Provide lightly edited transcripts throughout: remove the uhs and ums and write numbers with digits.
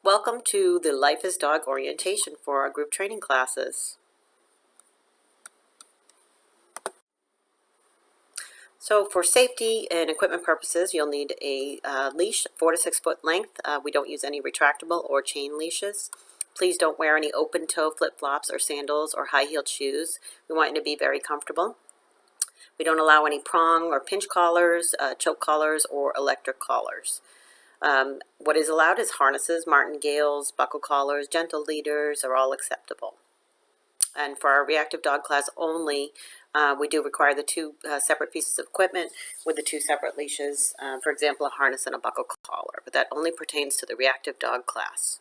Welcome to the Life as Dog orientation for our group training classes. So for safety and equipment purposes, you'll need a leash 4 to 6 foot length. We don't use any retractable or chain leashes. Please don't wear any open toe flip-flops or sandals or high-heeled shoes. We want you to be very comfortable. We don't allow any prong or pinch collars, choke collars, or electric collars. What is allowed is harnesses, martingales, buckle collars, gentle leaders are all acceptable. And for our reactive dog class only, we do require the two separate pieces of equipment with the two separate leashes, for example, a harness and a buckle collar, but that only pertains to the reactive dog class.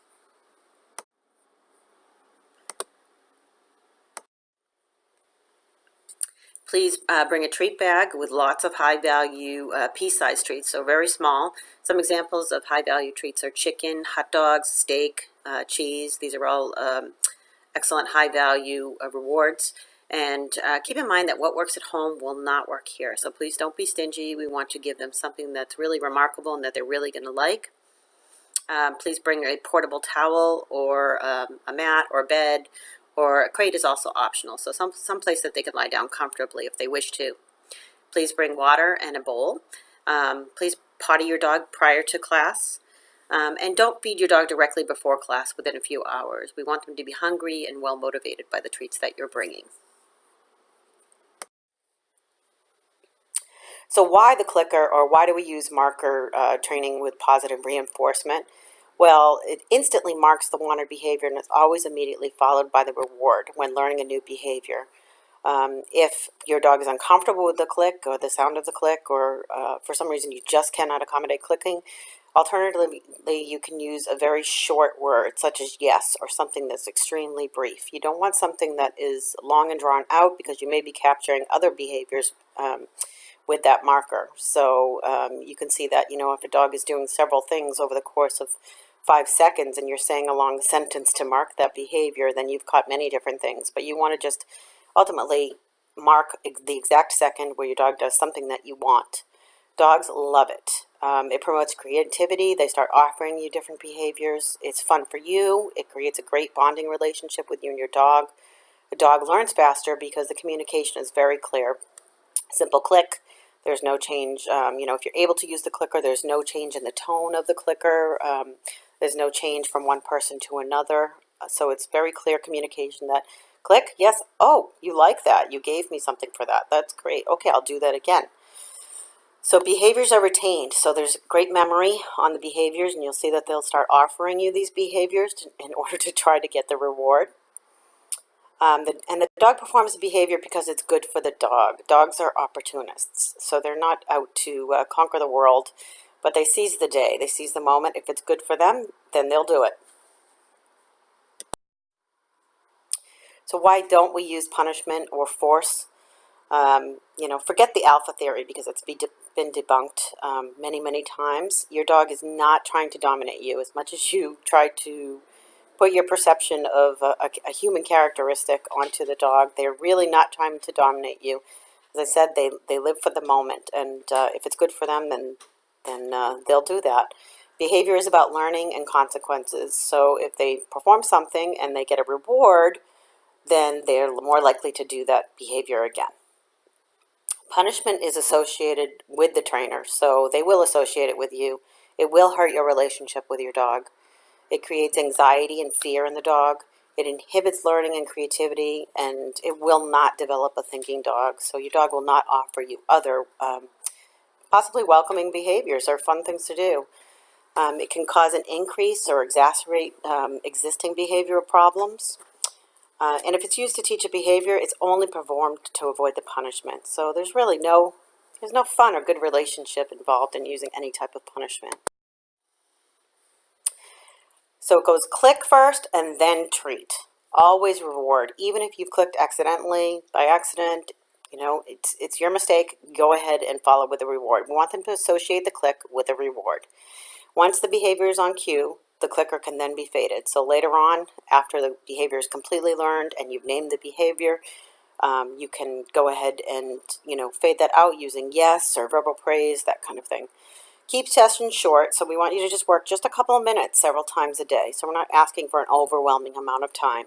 Please bring a treat bag with lots of high-value pea-sized treats, so very small. Some examples of high-value treats are chicken, hot dogs, steak, cheese. These are all excellent high-value rewards. And keep in mind that what works at home will not work here. So please don't be stingy. We want to give them something that's really remarkable and that they're really going to like. Please bring a portable towel or a mat or bed, or a crate is also optional. So some place that they can lie down comfortably if they wish to. Please bring water and a bowl. Please potty your dog prior to class. And don't feed your dog directly before class within a few hours. We want them to be hungry and well motivated by the treats that you're bringing. So why the clicker, or why do we use marker training with positive reinforcement? Well, it instantly marks the wanted behavior and it's always immediately followed by the reward when learning a new behavior. If your dog is uncomfortable with the click or the sound of the click, or for some reason you just cannot accommodate clicking, alternatively, you can use a very short word such as yes, or something that's extremely brief. You don't want something that is long and drawn out because you may be capturing other behaviors with that marker. So you can see that, if a dog is doing several things over the course of 5 seconds and you're saying a long sentence to mark that behavior, then you've caught many different things. But you want to just ultimately mark the exact second where your dog does something that you want. Dogs love it. It promotes creativity. They start offering you different behaviors. It's fun for you. It creates a great bonding relationship with you and your dog. The dog learns faster because the communication is very clear. Simple click. There's no change. If you're able to use the clicker, there's no change in the tone of the clicker. There's no change from one person to another. So it's very clear communication that click, yes, oh, you like that. You gave me something for that. That's great. Okay, I'll do that again. So behaviors are retained. So there's great memory on the behaviors, and you'll see that they'll start offering you these behaviors in order to try to get the reward. And the dog performs the behavior because it's good for the dog. Dogs are opportunists, so they're not out to conquer the world, but they seize the day. They seize the moment. If it's good for them, then they'll do it. So why don't we use punishment or force? Forget the alpha theory because it's been debunked many, many times. Your dog is not trying to dominate you as much as you try to put your perception of a human characteristic onto the dog. They're really not trying to dominate you. As I said, they live for the moment, and if it's good for them, then they'll do that. Behavior is about learning and consequences. So if they perform something and they get a reward, then they're more likely to do that behavior again. Punishment is associated with the trainer, so they will associate it with you. It will hurt your relationship with your dog. It creates anxiety and fear in the dog. It inhibits learning and creativity, and it will not develop a thinking dog. So your dog will not offer you other possibly welcoming behaviors or fun things to do. It can cause an increase or exacerbate existing behavioral problems. And if it's used to teach a behavior, it's only performed to avoid the punishment. So there's really no fun or good relationship involved in using any type of punishment. So it goes click first and then treat. Always reward. Even if you've clicked accidentally, by accident, it's your mistake. Go ahead and follow with the reward. We want them to associate the click with a reward. Once the behavior is on cue, the clicker can then be faded. So later on, after the behavior is completely learned and you've named the behavior, you can go ahead and fade that out using yes or verbal praise, that kind of thing. Keep sessions short, so we want you to just work just a couple of minutes several times a day, so we're not asking for an overwhelming amount of time.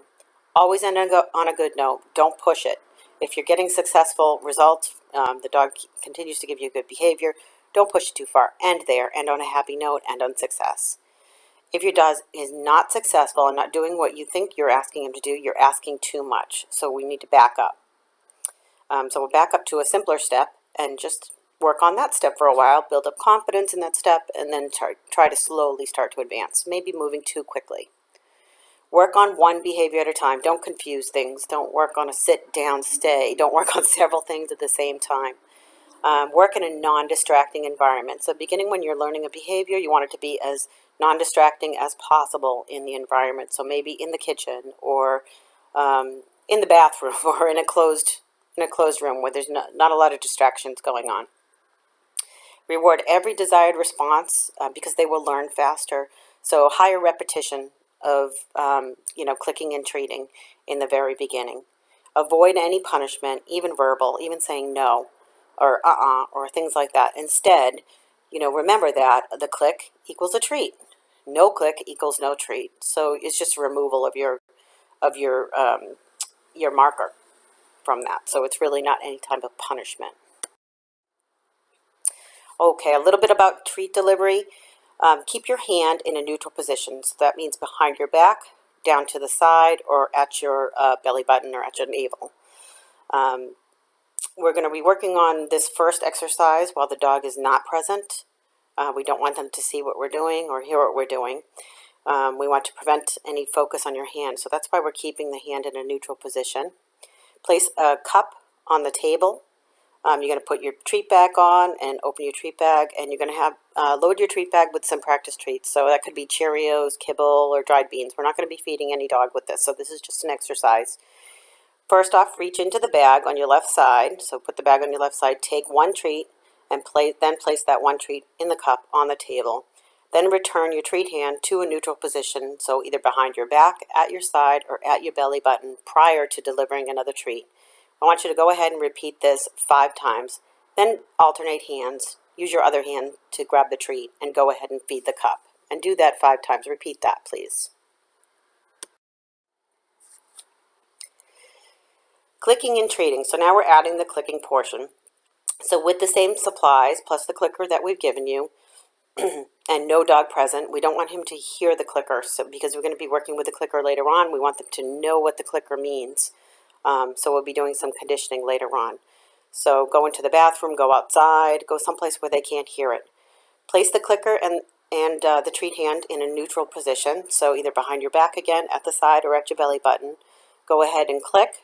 Always end on a good note. Don't push it. If you're getting successful results, the dog continues to give you good behavior, don't push it too far. End there. End on a happy note. End on success. If your dog is not successful and not doing what you think you're asking him to do, you're asking too much. So we need to back up. So we'll back up to a simpler step and just work on that step for a while, build up confidence in that step, and then try to slowly start to advance, maybe moving too quickly. Work on one behavior at a time. Don't confuse things. Don't work on a sit, down, stay. Don't work on several things at the same time. Work in a non-distracting environment. So beginning when you're learning a behavior, you want it to be as non-distracting as possible in the environment. So maybe in the kitchen or in the bathroom or in a closed room where there's not a lot of distractions going on. Reward every desired response because they will learn faster. So higher repetition of clicking and treating in the very beginning. Avoid any punishment, even verbal, even saying no or or things like that. Instead, remember that the click equals a treat. No click equals no treat. So it's just a removal of your marker from that. So it's really not any type of punishment. Okay, a little bit about treat delivery. Keep your hand in a neutral position. So that means behind your back, down to the side, or at your belly button or at your navel. We're going to be working on this first exercise while the dog is not present. We don't want them to see what we're doing or hear what we're doing. We want to prevent any focus on your hand. So that's why we're keeping the hand in a neutral position. Place a cup on the table. You're going to put your treat bag on and open your treat bag, and you're going to have load your treat bag with some practice treats. So that could be Cheerios, kibble, or dried beans. We're not going to be feeding any dog with this, so this is just an exercise. First off, reach into the bag on your left side. So put the bag on your left side, take one treat, and then place that one treat in the cup on the table. Then return your treat hand to a neutral position, so either behind your back, at your side, or at your belly button prior to delivering another treat. I want you to go ahead and repeat this 5 times. Then alternate hands. Use your other hand to grab the treat and go ahead and feed the cup. And do that 5 times. Repeat that, please. Clicking and treating. So now we're adding the clicking portion. So with the same supplies, plus the clicker that we've given you, and no dog present, we don't want him to hear the clicker. So because we're going to be working with the clicker later on, we want them to know what the clicker means. So we'll be doing some conditioning later on. So go into the bathroom, go outside, go someplace where they can't hear it. Place the clicker and the treat hand in a neutral position. So either behind your back again, at the side, or at your belly button. Go ahead and click.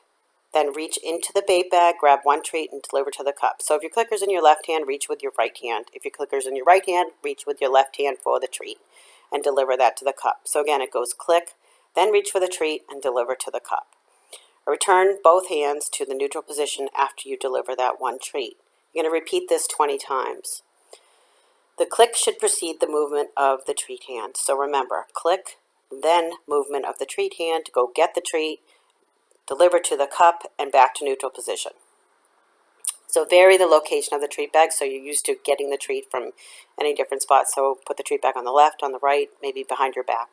Then reach into the bait bag, grab one treat, and deliver to the cup. So if your clicker's in your left hand, reach with your right hand. If your clicker's in your right hand, reach with your left hand for the treat and deliver that to the cup. So again, it goes click, then reach for the treat and deliver to the cup. Return both hands to the neutral position after you deliver that one treat. You're going to repeat this 20 times. The click should precede the movement of the treat hand. So remember, click, then movement of the treat hand to go get the treat, deliver to the cup, and back to neutral position. So vary the location of the treat bag so you're used to getting the treat from any different spots. So put the treat bag on the left, on the right, maybe behind your back.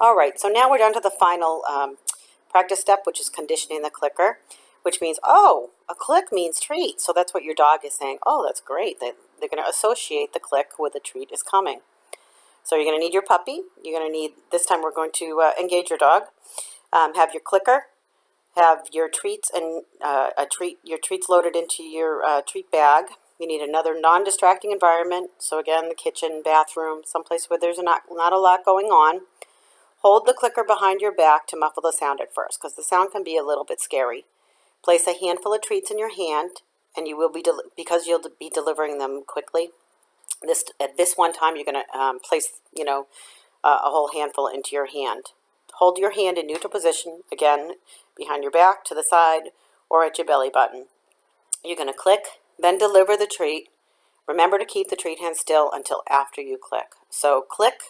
All right, so now we're down to the final practice step, which is conditioning the clicker, which means, oh, a click means treat. So that's what your dog is saying. Oh, that's great. They're going to associate the click with a treat is coming. So you're going to need your puppy. You're going to need, this time we're going to engage your dog. Have your clicker, have your treats and your treats loaded into your treat bag. You need another non-distracting environment. So again, the kitchen, bathroom, someplace where there's not a lot going on. Hold the clicker behind your back to muffle the sound at first, because the sound can be a little bit scary. Place a handful of treats in your hand, and you will be because you'll be delivering them quickly. At this one time, you're going to place a whole handful into your hand. Hold your hand in neutral position, again, behind your back, to the side, or at your belly button. You're going to click, then deliver the treat. Remember to keep the treat hand still until after you click. So click,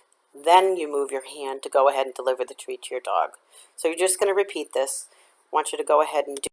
then you move your hand to go ahead and deliver the treat to your dog. So you're just going to repeat this. I want you to go ahead and do